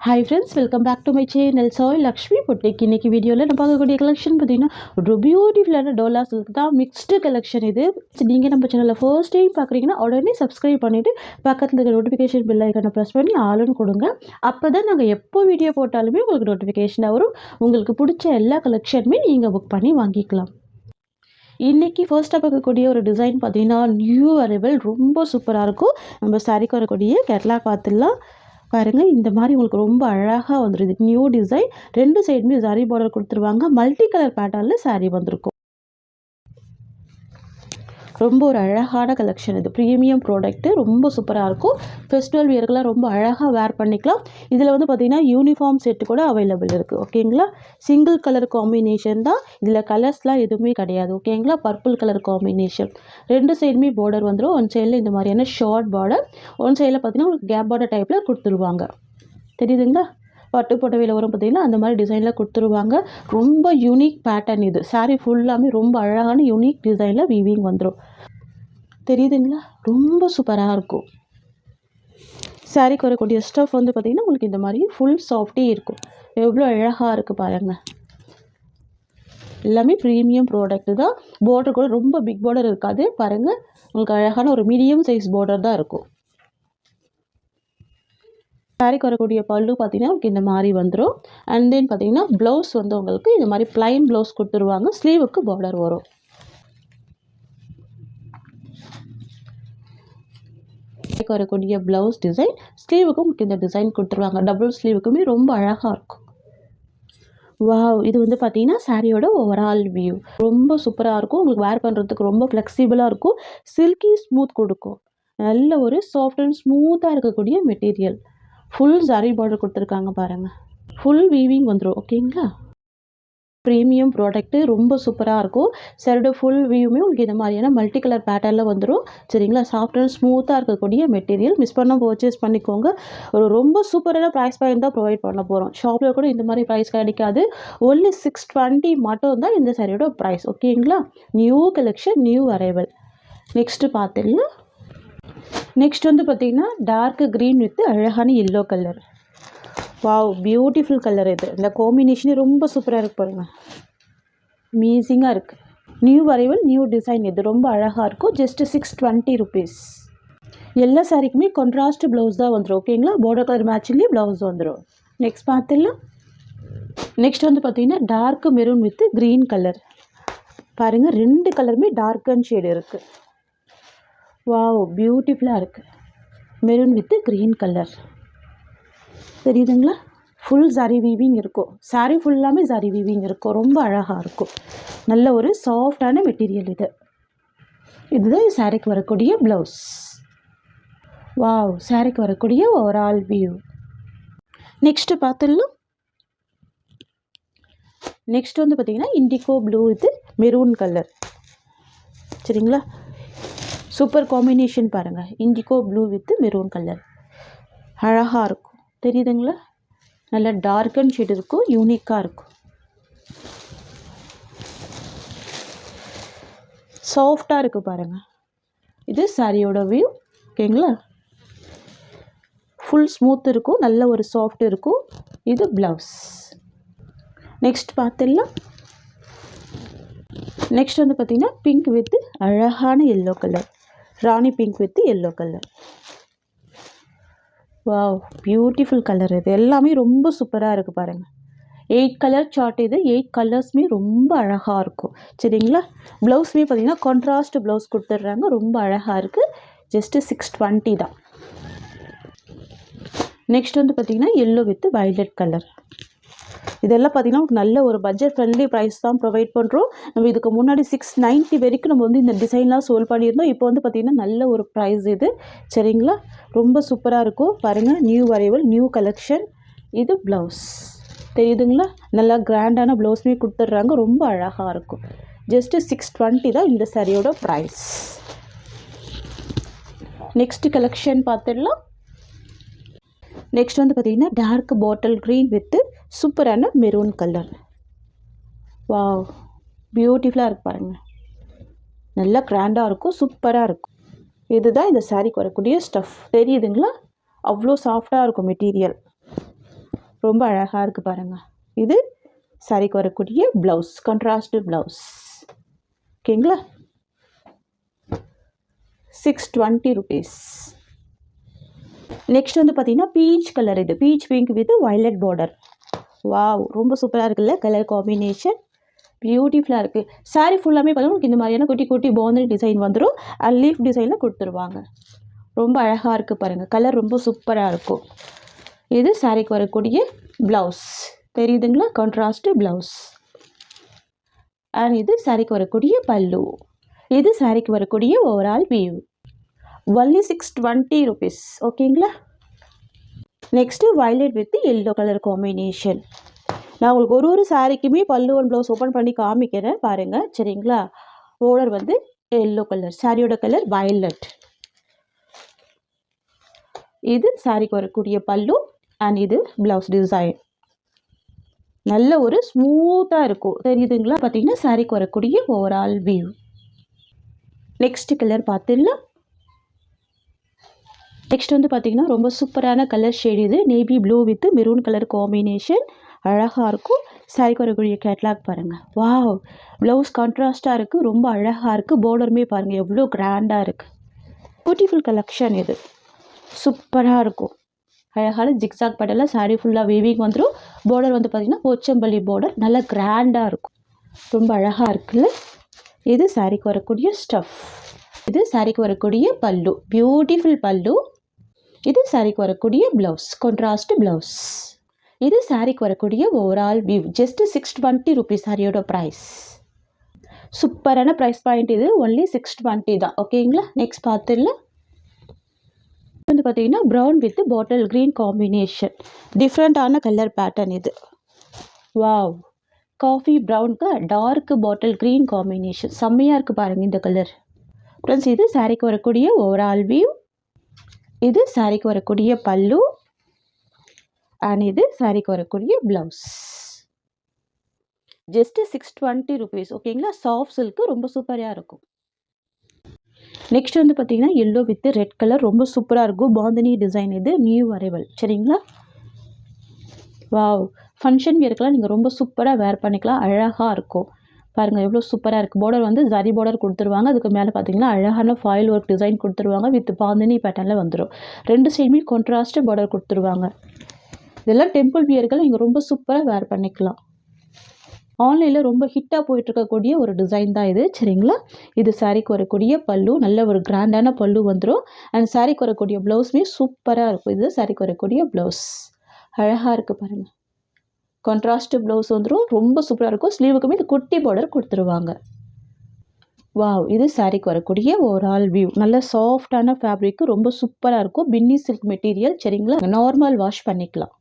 Hi friends, welcome back to my channel. Soy Lakshmi Boutique. இன்னைக்கு வீடியோவில் நம்ம பார்க்கக்கூடிய கலெக்ஷன் பார்த்தீங்கன்னா ஒரு பியூட்டிஃபுல்லான டோலா சில்க் தான் மிக்ஸ்டு கலெக்ஷன் இது. நீங்கள் நம்ம சேனலில் ஃபர்ஸ்ட் டைம் பார்க்குறீங்கன்னா உடனே சப்ஸ்கிரைப் பண்ணிவிட்டு பக்கத்தில் இருக்க நோட்டிஃபிகேஷன் பெல் ஐக்கானை ப்ரெஸ் பண்ணி ஆளுன்னு கொடுங்க. அப்போ தான் நாங்கள் எப்போ வீடியோ போட்டாலுமே உங்களுக்கு நோட்டிஃபிகேஷனாக வரும். உங்களுக்கு பிடிச்ச எல்லா கலெக்ஷனுமே நீங்கள் புக் பண்ணி வாங்கிக்கலாம். இன்றைக்கி ஃபர்ஸ்ட்டாக பார்க்கக்கூடிய ஒரு டிசைன் பார்த்தீங்கன்னா நியூ அரைவல் ரொம்ப சூப்பராக இருக்கும். நம்ம சாரிக்கு வரக்கூடிய கேட்லாக் பார்த்துடலாம். பாருங்கள், இந்த மாதிரி உங்களுக்கு ரொம்ப அழகாக வந்துடுது. நியூ டிசைன், ரெண்டு சைடுமே சாரி பார்டர் கொடுத்துருவாங்க. மல்டி கலர் பேட்டர்னில் சாரி வந்திருக்கும். ரொம்ப ஒரு அழகான கலெக்ஷன் இது. ப்ரீமியம் ப்ராடக்ட்டு, ரொம்ப சூப்பராக இருக்கும். ஃபெஸ்டிவல் வியர்க்கெலாம் ரொம்ப அழகாக வேர் பண்ணிக்கலாம். இதில் வந்து பார்த்திங்கன்னா யூனிஃபார்ம் செட்டு கூட அவைலபிள் இருக்குது. ஓகேங்களா, சிங்கிள் கலர் காம்பினேஷன் தான். இதில் கலர்ஸ்லாம் எதுவுமே கிடையாது. ஓகேங்களா, பர்பிள் கலர் காம்பினேஷன். ரெண்டு சைடுமே பார்டர் வந்துடும். ஒன் சைடில் இந்த மாதிரியான ஷார்ட் பார்டர், ஒன் சைடில் பார்த்திங்கன்னா உங்களுக்கு கேப் பார்டர் டைப்பில் கொடுத்துருவாங்க. தெரியுதுங்களா, பட்டு புடவையில் வரும் பார்த்திங்கன்னா அந்த மாதிரி டிசைனில் கொடுத்துருவாங்க. ரொம்ப யூனிக் பேட்டர்ன் இது. சாரீ ஃபுல்லாமே ரொம்ப அழகான யூனிக் டிசைனில் வீவிங் வந்துடும். தெரியுதுங்களா, ரொம்ப சூப்பராக இருக்கும். சாரீக்கு வரக்கூடிய ஸ்டஃப் வந்து பார்த்திங்கன்னா உங்களுக்கு இந்த மாதிரி ஃபுல் சாஃப்டே இருக்கும். எவ்வளோ அழகாக இருக்குது பாருங்கள். எல்லாமே ப்ரீமியம் ப்ராடக்ட்டு தான். பார்டர் கூட ரொம்ப பிக் பார்டர் இருக்காது. பாருங்கள், உங்களுக்கு அழகான ஒரு மீடியம் சைஸ் பார்டர் தான் இருக்கும். சாரிக்கு வரக்கூடிய பல்லு பார்த்தீங்கன்னா உங்களுக்கு இந்த மாதிரி வந்துடும். அண்ட் தென் பார்த்தீங்கன்னா ப்ளவுஸ் வந்து உங்களுக்கு இந்த மாதிரி ப்ளைன் ப்ளவுஸ் கொடுத்துருவாங்க. ஸ்லீவுக்கு பார்டர் வரும். வரக்கூடிய ப்ளவுஸ் டிசைன், ஸ்லீவுக்கும் உங்களுக்கு இந்த டிசைன் கொடுத்துருவாங்க. டபுள் ஸ்லீவுக்குமே ரொம்ப அழகாக இருக்கும். வாவ், இது வந்து பார்த்தீங்கன்னா சாரியோட ஓவரால் வியூ ரொம்ப சூப்பராக இருக்கும். உங்களுக்கு வேர் பண்ணுறதுக்கு ரொம்ப ஃப்ளெக்சிபிளாக இருக்கும். சில்கி ஸ்மூத் கொடுக்கும். நல்ல ஒரு சாஃப்ட் அண்ட் ஸ்மூத்தாக இருக்கக்கூடிய மெட்டீரியல். ஃபுல் சாரி பார்டர் கொடுத்துருக்காங்க பாருங்கள். ஃபுல் வீவிங் வந்துடும். ஓகேங்களா, ப்ரீமியம் ப்ராடக்ட்டு, ரொம்ப சூப்பராக இருக்கும். சாரியோட ஃபுல் வியூமே உங்களுக்கு இந்த மாதிரியான மல்டி கலர் பேட்டர்னில் வந்துடும். சரிங்களா, சாஃப்ட் அண்ட் ஸ்மூத்தாக இருக்கக்கூடிய மெட்டீரியல். மிஸ் பண்ண பர்ச்சேஸ் பண்ணிக்கோங்க. ஒரு ரொம்ப சூப்பரான ப்ரைஸ் பாயிண்ட் தான் ப்ரொவைட் பண்ண போகிறோம். ஷாப்பில் கூட இந்த மாதிரி ப்ரைஸ் கிடைக்காது. ஒன்லி 620 மட்டும் தான் இந்த சாரியோட ப்ரைஸ். ஓகேங்களா, new collection, new arrival. Next பார்த்துடலாம். நெக்ஸ்ட் வந்து பார்த்திங்கன்னா டார்க் க்ரீன் வித் அழகான yellow colour. Wow, beautiful colour இது. இந்த காம்பினேஷனே ரொம்ப சூப்பராக இருக்கு பாருங்கள். அமேசிங்காக இருக்குது. New arrival, new design. இது ரொம்ப அழகாக இருக்கும். Just 620 rupees. எல்லா சாரிக்குமே கான்ட்ராஸ்ட் ப்ளவுஸ் தான் வந்துடும். ஓகேங்களா, பார்டர் கலர் மேட்சிங்லேயே ப்ளவுஸ் வந்துடும். நெக்ஸ்ட் பார்த்துடலாம். நெக்ஸ்ட் வந்து பார்த்திங்கன்னா dark maroon with green colour. பாருங்கள், ரெண்டு கலருமே டார்க் அண்ட் ஷேடு இருக்குது. வாவ், பியூட்டிஃபுல்லாக இருக்குது. Maroon with green colour. தெரியுதுங்களா, ஃபுல் சாரி வீவிங் இருக்கும். சாரி ஃபுல்லாமே சாரி வீவிங் இருக்கும். ரொம்ப அழகாக இருக்கும். நல்ல ஒரு சாஃப்டான மெட்டீரியல் இது. இதுதான் சாரிக்கு வரக்கூடிய ப்ளவுஸ். வாவ், சாரிக்கு வரக்கூடிய ஓவரால் வியூ. நெக்ஸ்ட்டு பார்த்துடலாம். நெக்ஸ்ட் வந்து பார்த்திங்கன்னா indigo blue with maroon colour. சரிங்களா, சூப்பர் காம்பினேஷன் பாருங்கள். Indigo blue with maroon colour அழகாக இருக்கும். தெரியுதுங்களா, நல்ல டார்க் அண்ட் ஷேட் இருக்கும். யூனிக்காக இருக்கும். சாஃப்டாக இருக்குது பாருங்கள். இது சாரியோட வியூ. ஓகேங்களா, ஃபுல் ஸ்மூத் இருக்கும். நல்ல ஒரு சாஃப்ட் இருக்கும். இது ப்ளவுஸ். நெக்ஸ்ட் பார்த்துடலாம். நெக்ஸ்ட் வந்து பார்த்திங்கன்னா பிங்க் வித் அழகான yellow colour. Rani pink with yellow colour. Wow, beautiful colour. இது எல்லாமே ரொம்ப சூப்பராக இருக்குது பாருங்கள். 8 கலர் சார்ட் இது. 8 கலர்ஸுமே ரொம்ப அழகாக இருக்கும். சரிங்களா, ப்ளவுஸுமே பார்த்திங்கன்னா கான்ட்ராஸ்ட் ப்ளவுஸ் கொடுத்துட்றாங்க. ரொம்ப அழகாக இருக்குது. ஜஸ்ட்டு 620 தான். நெக்ஸ்ட் வந்து பார்த்திங்கன்னா எல்லோ வித் வயலட் கலர். இதெல்லாம் பார்த்திங்கன்னா நல்ல ஒரு பட்ஜெட் ஃப்ரெண்ட்லி ப்ரைஸ் தான் ப்ரொவைட் பண்ணுறோம். நம்ம இதுக்கு முன்னாடி 690 வரைக்கும் நம்ம வந்து இந்த டிசைன்லாம் சோல்வ் பண்ணியிருந்தோம். இப்போ வந்து பார்த்திங்கன்னா நல்ல ஒரு ப்ரைஸ் இது. சரிங்களா, ரொம்ப சூப்பராக இருக்கும் பாருங்கள். New arrival, new collection. இது ப்ளவுஸ். தெரியுதுங்களா, நல்லா கிராண்டான ப்ளவுஸுமே கொடுத்துட்றாங்க. ரொம்ப அழகாக இருக்கும். ஜஸ்ட்டு 620 தான் இந்த சாரியோட ப்ரைஸ். நெக்ஸ்ட் கலெக்ஷன் பார்த்துடலாம். நெக்ஸ்ட் வந்து பார்த்திங்கன்னா டார்க் பாட்டில் க்ரீன் வித் சூப்பரான மெரூன் கலர். வாவ், பியூட்டிஃபுல்லாக இருக்குது பாருங்கள். நல்லா கிராண்டாக இருக்கும். சூப்பராக இருக்கும். இதுதான் இந்த சாரிக்கு வரக்கூடிய ஸ்டஃப். தெரியுதுங்களா, அவ்வளோ சாஃப்டாக இருக்கும் மெட்டீரியல். ரொம்ப அழகாக இருக்குது பாருங்கள். இது சாரிக்கு வரக்கூடிய ப்ளவுஸ், கான்ட்ராஸ்ட் ப்ளவுஸ். ஓகேங்களா? 620 rupees. நெக்ஸ்ட் வந்து பார்த்தீங்கன்னா பீச் கலர். இது beach pink with violet border. Wow, ரொம்ப சூப்பராக இருக்குல்ல கலர் காம்பினேஷன். பியூட்டிஃபுல்லாக இருக்குது. சாரீ ஃபுல்லாமே பார்த்தீங்கன்னா உங்களுக்கு இந்த மாதிரியான குட்டி குட்டி பாந்தனி டிசைன் வந்துடும். லீஃப் டிசைனில் கொடுத்துருவாங்க. ரொம்ப அழகாக இருக்குது பாருங்கள். கலர் ரொம்ப சூப்பராக இருக்கும். இது சாரீக்கு வரக்கூடிய ப்ளவுஸ். தெரியுதுங்களா? Contrast blouse. அண்ட் இது சாரீக்கு வரக்கூடிய பல்லு. இது சாரீக்கு வரக்கூடிய ஓவரால் வியூ. Only 620 rupees. ஓகேங்களா? Next violet with yellow colour combination. நான் உங்களுக்கு ஒரு சாரீக்குமே பல்லு அண்ட் ப்ளவுஸ் ஓப்பன் பண்ணி காமிக்கிறேன் பாருங்கள். சரிங்களா? பார்டர் வந்து எல்லோ கலர், சாரியோட கலர் வயலட். இது சாரிக்கு வரக்கூடிய பல்லு அண்ட் இது ப்ளவுஸ் டிசைன். நல்ல ஒரு ஸ்மூத்தாக இருக்கும். தெரியுதுங்களா? பார்த்தீங்கன்னா சாரிக்கு வரக்கூடிய ஓவரால் வியூ. நெக்ஸ்ட் கலர் பார்த்துடலாம். நெக்ஸ்ட் வந்து பார்த்தீங்கன்னா ரொம்ப சூப்பரான கலர் ஷேட். இது navy blue with maroon colour combination. அழகாக இருக்கும். சாரிக்கு வரக்கூடிய கேட்லாக் பாருங்கள். வாவ், ப்ளவுஸ் கான்ட்ராஸ்ட்டாக இருக்குது. ரொம்ப அழகாக இருக்குது. பார்டருமே பாருங்கள் எவ்வளோ கிராண்டாக இருக்குது. Beautiful collection. இது சூப்பராக இருக்கும். அழகான ஜிக்ஸாக் பேட்டர்னில் சாரீ ஃபுல்லாக வீவிங் வந்துடும். பார்டர் வந்து பார்த்திங்கன்னா போச்சம்பள்ளி பார்டர். நல்லா கிராண்டாக இருக்கும். ரொம்ப அழகாக இருக்குல்ல? இது சாரீக்கு வரக்கூடிய ஸ்டஃப். இது சாரீக்கு வரக்கூடிய பல்லு, பியூட்டிஃபுல் பல்லு. இது சாரீக்கு வரக்கூடிய ப்ளவுஸ், கான்ட்ராஸ்ட் ப்ளவுஸ். இது சாரீக்கு வரக்கூடிய ஓவரால் வியூ. ஜஸ்ட் 620 rupees சாரியோட ப்ரைஸ். சூப்பரான ப்ரைஸ் பாயிண்ட். இது ஒன்லி 620 தான். ஓகேங்களா? நெக்ஸ்ட் பார்த்துடலாம். வந்து பார்த்தீங்கன்னா brown with bottle green combination. டிஃப்ரெண்ட்டான கலர் பேட்டர்ன் இது. வாவ், காஃபி ப்ரௌனுக்கு டார்க் பாட்டில் க்ரீன் காம்பினேஷன். செம்மையாக இருக்குது பாருங்கள் இந்த கலர். ஃப்ரெண்ட்ஸ், இது சாரீக்கு வரக்கூடிய ஓவரால் வியூ. இது சாரீக்கு வரக்கூடிய பல்லு அண்ட் இது சாரீக்கு வரக்கூடிய ப்ளவுஸ். Just 620 rupees. ஓகேங்களா? சாஃப்ட் சில்க்கு ரொம்ப சூப்பராக இருக்கும். நெக்ஸ்ட் வந்து பார்த்தீங்கன்னா எல்லோ வித் ரெட் கலர். ரொம்ப சூப்பராக இருக்கும். பாந்தினி டிசைன். இது நியூ அரைவல். சரிங்களா? வாவ், ஃபங்க்ஷன் வியர்க்கெலாம் நீங்கள் ரொம்ப சூப்பராக வேர் பண்ணிக்கலாம். அழகாக இருக்கும். பாருங்கள் எவ்வளோ சூப்பராக இருக்குது. பார்டர் வந்து ஜரி பார்டர் கொடுத்துருவாங்க. அதுக்கு மேலே பார்த்தீங்கன்னா அழகான ஃபாயில் ஒர்க் டிசைன் கொடுத்துருவாங்க. வித் பாந்தினி பேட்டர்னில் வந்துடும். ரெண்டு சைடுமே கான்ட்ராஸ்ட் பார்டர் கொடுத்துருவாங்க. இதெல்லாம் டெம்பிள் வியர்கள் நீங்கள் ரொம்ப சூப்பராக வேர் பண்ணிக்கலாம். ஆன்லைனில் ரொம்ப ஹிட்டாக போயிட்டுருக்கக்கூடிய ஒரு டிசைன் தான் இது. சரிங்களா? இது சாரீக்கு வரக்கூடிய பல்லு. நல்ல ஒரு கிராண்டான பல்லு வந்துடும். அண்ட் சாரீக்கு வரக்கூடிய ப்ளவுஸுமே சூப்பராக இருக்கும். இது சாரீக்கு வரக்கூடிய ப்ளவுஸ். அழகாக இருக்குது பாருங்கள். கான்ட்ராஸ்ட் ப்ளவுஸ் வந்துடும். ரொம்ப சூப்பராக இருக்கும். ஸ்லீவுக்குமே இது குட்டி பார்டர் கொடுத்துருவாங்க. வாவ், இது சாரீக்கு வரக்கூடிய ஓவரால் வியூ. நல்ல சாஃப்டான ஃபேப்ரிக்கு. ரொம்ப சூப்பராக இருக்கும். பின்னி சில்க் மெட்டீரியல். சரிங்களா? நார்மல் வாஷ் பண்ணிக்கலாம்.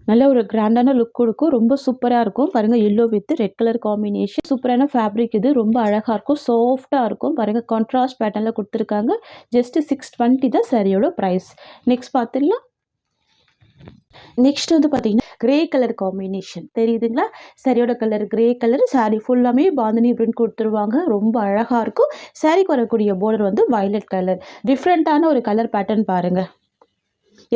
நல்ல ஒரு கிராண்டான லுக் கொடுக்கும். ரொம்ப சூப்பராக இருக்கும். பாருங்கள் yellow with red colour combination. சூப்பரான ஃபேப்ரிக். இது ரொம்ப அழகாக இருக்கும். சாஃப்டாக இருக்கும். பாருங்கள் கான்ட்ராஸ்ட் பேட்டர்னில் கொடுத்துருக்காங்க. ஜஸ்ட் 620 தான் சாரியோட ப்ரைஸ். நெக்ஸ்ட் பார்த்துடலாம். நெக்ஸ்ட் வந்து பார்த்தீங்கன்னா கிரே கலர் காம்பினேஷன். தெரியுதுங்களா? சாரியோட கலர் கிரே கலர். சாரீ ஃபுல்லாமே பாந்தினி பிரிண்ட் கொடுத்துருவாங்க. ரொம்ப அழகாக இருக்கும். சாரீக்கு வரக்கூடிய பார்டர் வந்து வயலட் கலர். டிஃப்ரெண்ட்டான ஒரு கலர் பேட்டர்ன் பாருங்கள்.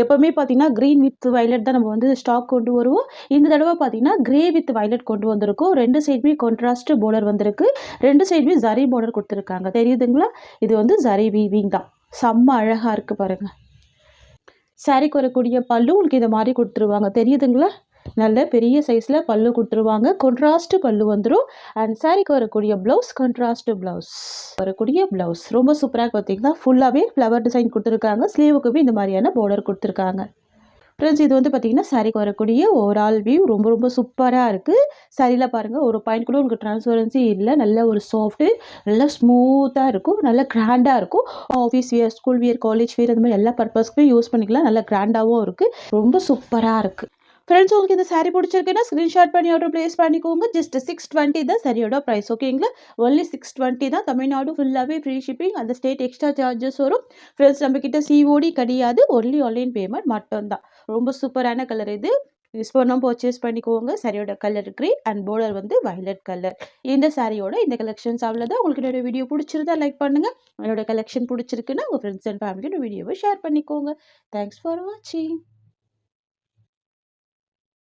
எப்போவுமே பார்த்தீங்கன்னா க்ரீன் வித் வயலட் தான் நம்ம வந்து ஸ்டாக் கொண்டு வருவோம். இந்த தடவை பார்த்தீங்கன்னா கிரே வித் வயலட் கொண்டு வந்திருக்கோம். ரெண்டு சைடுமே கான்ட்ராஸ்ட் பார்டர் வந்திருக்கு. ரெண்டு சைடுமே ஜரி பார்டர் கொடுத்துருக்காங்க. தெரியுதுங்களா? இது வந்து ஜரி வீவிங் தான். செம்ம அழகாக இருக்குது பாருங்கள். சாரீக்கு வரக்கூடிய பல்லு உங்களுக்கு இந்த மாதிரி கொடுத்துருவாங்க. தெரியுதுங்களா? நல்ல பெரிய சைஸில் பல்லு கொடுத்துருவாங்க. கான்ட்ராஸ்ட் பல்லு வந்துடும். அண்ட் சாரீக்கு வரக்கூடிய ப்ளவுஸ் கான்ட்ராஸ்ட் ப்ளவுஸ். வரக்கூடிய ப்ளவுஸ் ரொம்ப சூப்பராக பார்த்தீங்கன்னா ஃபுல்லாகவே ஃப்ளவர் டிசைன் கொடுத்துருக்காங்க. ஸ்லீவுக்குமே இந்த மாதிரியான பார்டர் கொடுத்துருக்காங்க. ஃப்ரெண்ட்ஸ், இது வந்து பார்த்தீங்கன்னா சாரீக்கு வரக்கூடிய ஓவரால் வியூ. ரொம்ப ரொம்ப சூப்பராக இருக்குது. சாரியில் பாருங்கள் ஒரு பாயிண்ட் கூட உங்களுக்கு ட்ரான்ஸ்பரன்சி இல்லை. நல்ல ஒரு சாஃப்ட்டு, நல்லா ஸ்மூத்தாக இருக்கும். நல்லா கிராண்டாக இருக்கும். Office wear, school wear, college wear, அந்த மாதிரி எல்லா பர்பஸ்க்குமே யூஸ் பண்ணிக்கலாம். நல்லா கிராண்டாகவும் இருக்குது. ரொம்ப சூப்பராக இருக்குது. ஃப்ரெண்ட்ஸ், உங்களுக்கு இந்த சாரீ பிடிச்சிருக்குன்னா ஸ்க்ரீன்ஷாட் பண்ணி ஆர்டர் ப்ளேஸ் பண்ணிக்கோங்க. ஜஸ்ட் 620 தான் சரியோட ப்ரைஸ். ஓகேங்களா? ஒன்லி 620 தான். தமிழ்நாடு ஃபுல்லாகவே ஃப்ரீ ஷிப்பிங். அந்த ஸ்டேட் எக்ஸ்ட்ரா சார்ஜஸ் வரும். ஃப்ரெண்ட்ஸ், நம்மக்கிட்ட சிஓடி கிடையாது. ஒன்லி ஆன்லைன் பேமெண்ட் மட்டும்தான். ரொம்ப சூப்பரான கலர் இது. யூஸ் பண்ணால் பர்ச்சேஸ் பண்ணிக்கோங்க. சாரியோட கலர் க்ரீன் அண்ட் பார்டர் வந்து வயலட் கலர். இந்த சாரியோட இந்த கலெக்ஷன்ஸ் அவ்வளோதான். உங்களுக்கு என்னோட வீடியோ பிடிச்சிருந்தா லைக் பண்ணுங்கள். என்னோட கலெக்ஷன் பிடிச்சிருக்குன்னா உங்கள் ஃப்ரெண்ட்ஸ் அண்ட் ஃபேமிலியோட வீடியோவை ஷேர் பண்ணிக்கோங்க. தேங்க்ஸ் ஃபார் வாட்சிங்.